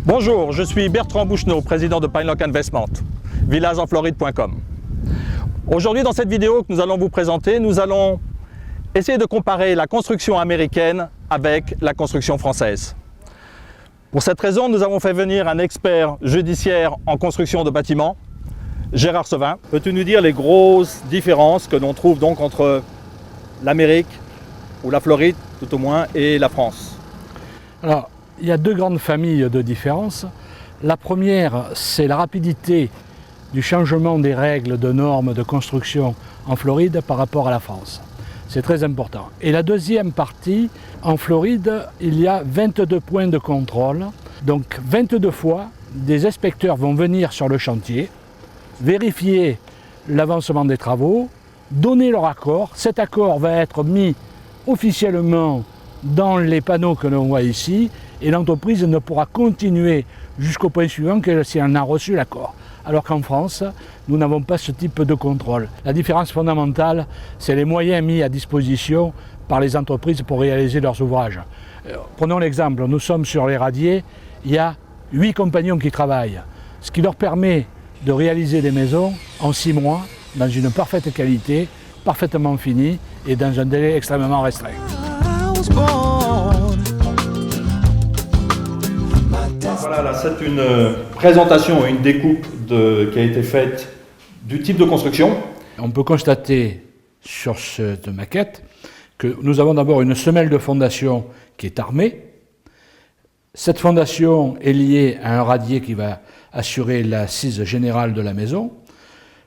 Bonjour, je suis Bertrand Boucheneau, président de Pinelock Investment, villagenfloride.com. Aujourd'hui, dans cette vidéo que nous allons vous présenter, nous allons essayer de comparer la construction américaine avec la construction française. Pour cette raison, nous avons fait venir un expert judiciaire en construction de bâtiments, Gérard Sevin. Peux-tu nous dire les grosses différences que l'on trouve donc entre l'Amérique, ou la Floride tout au moins, et la France? Alors, il y a deux grandes familles de différences. La première, c'est la rapidité du changement des règles de normes de construction en Floride par rapport à la France. C'est très important. Et la deuxième partie, en Floride, il y a 22 points de contrôle. Donc 22 fois, des inspecteurs vont venir sur le chantier, vérifier l'avancement des travaux, donner leur accord. Cet accord va être mis officiellement dans les panneaux que l'on voit ici, et l'entreprise ne pourra continuer jusqu'au point suivant que si elle en a reçu l'accord. Alors qu'en France, nous n'avons pas ce type de contrôle. La différence fondamentale, c'est les moyens mis à disposition par les entreprises pour réaliser leurs ouvrages. Prenons l'exemple, nous sommes sur les radiers, il y a 8 compagnons qui travaillent, ce qui leur permet de réaliser des maisons en 6 mois, dans une parfaite qualité, parfaitement finie et dans un délai extrêmement restreint. Voilà, là c'est une présentation et une découpe qui a été faite du type de construction. On peut constater sur cette maquette que nous avons d'abord une semelle de fondation qui est armée. Cette fondation est liée à un radier qui va assurer l'assise générale de la maison.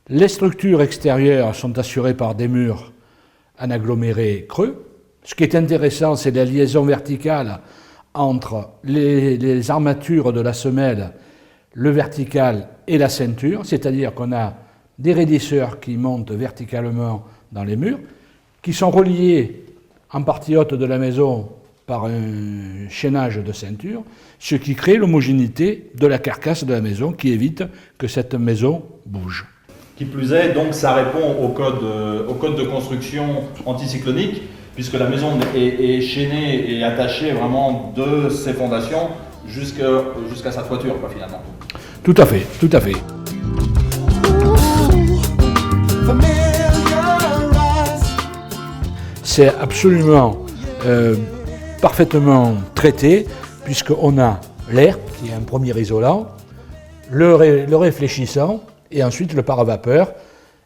Les structures extérieures sont assurées par des murs en aggloméré creux. Ce qui est intéressant, c'est la liaison verticale entre les armatures de la semelle, le vertical et la ceinture, c'est-à-dire qu'on a des raidisseurs qui montent verticalement dans les murs, qui sont reliés en partie haute de la maison par un chaînage de ceinture, ce qui crée l'homogénéité de la carcasse de la maison, qui évite que cette maison bouge. Qui plus est, donc ça répond au code de construction anticyclonique, puisque la maison est chaînée et attachée vraiment de ses fondations jusqu'à sa toiture, quoi, finalement. Tout à fait, tout à fait. C'est absolument parfaitement traité, puisqu'on a l'air, qui est un premier isolant, le réfléchissant, et ensuite le paravapeur,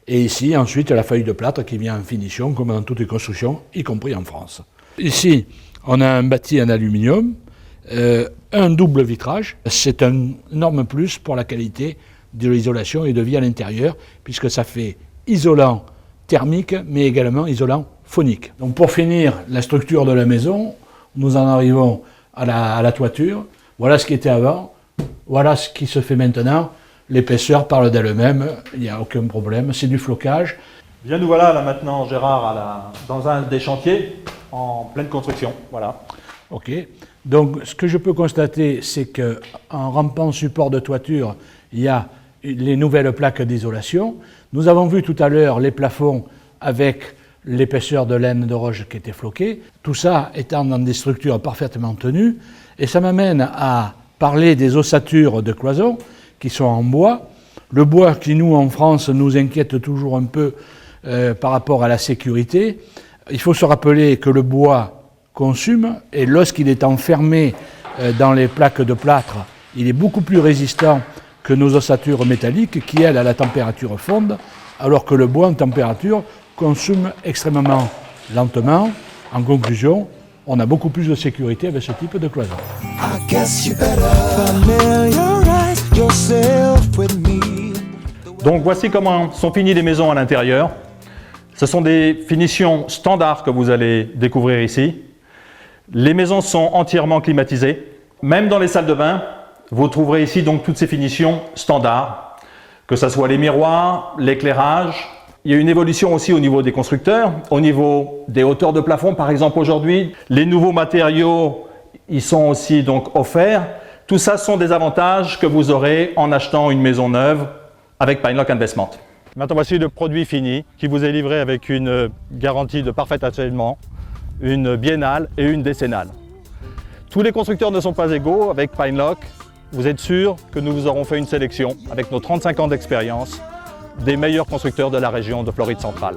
et ici ensuite la feuille de plâtre qui vient en finition, comme dans toutes les constructions, y compris en France. Ici, on a un bâti en aluminium, un double vitrage. C'est un énorme plus pour la qualité de l'isolation et de vie à l'intérieur, puisque ça fait isolant thermique, mais également isolant phonique. Donc pour finir la structure de la maison, nous en arrivons à la toiture. Voilà ce qui était avant, voilà ce qui se fait maintenant. L'épaisseur parle d'elle-même, il n'y a aucun problème, c'est du flocage. Bien, nous voilà là maintenant, Gérard, dans un des chantiers en pleine construction. Voilà. Ok. Donc ce que je peux constater, c'est qu'en rampant support de toiture, il y a les nouvelles plaques d'isolation. Nous avons vu tout à l'heure les plafonds avec l'épaisseur de laine de roche qui était floquée. Tout ça étant dans des structures parfaitement tenues. Et ça m'amène à parler des ossatures de cloison, qui sont en bois. Le bois qui, nous, en France, nous inquiète toujours un peu par rapport à la sécurité. Il faut se rappeler que le bois consume, et lorsqu'il est enfermé dans les plaques de plâtre, il est beaucoup plus résistant que nos ossatures métalliques qui, elles, à la température fondent, alors que le bois en température consomme extrêmement lentement. En conclusion, on a beaucoup plus de sécurité avec ce type de cloison. Donc voici comment sont finies les maisons à l'intérieur. Ce sont des finitions standards que vous allez découvrir ici. Les maisons sont entièrement climatisées. Même dans les salles de bain, vous trouverez ici donc toutes ces finitions standards, que ce soit les miroirs, l'éclairage. Il y a une évolution aussi au niveau des constructeurs, au niveau des hauteurs de plafond par exemple aujourd'hui. Les nouveaux matériaux, ils sont aussi donc offerts. Tout ça sont des avantages que vous aurez en achetant une maison neuve avec PineLock Investment. Maintenant voici le produit fini qui vous est livré avec une garantie de parfait achèvement, une biennale et une décennale. Tous les constructeurs ne sont pas égaux. Avec PineLock, vous êtes sûr que nous vous aurons fait une sélection avec nos 35 ans d'expérience des meilleurs constructeurs de la région de Floride centrale.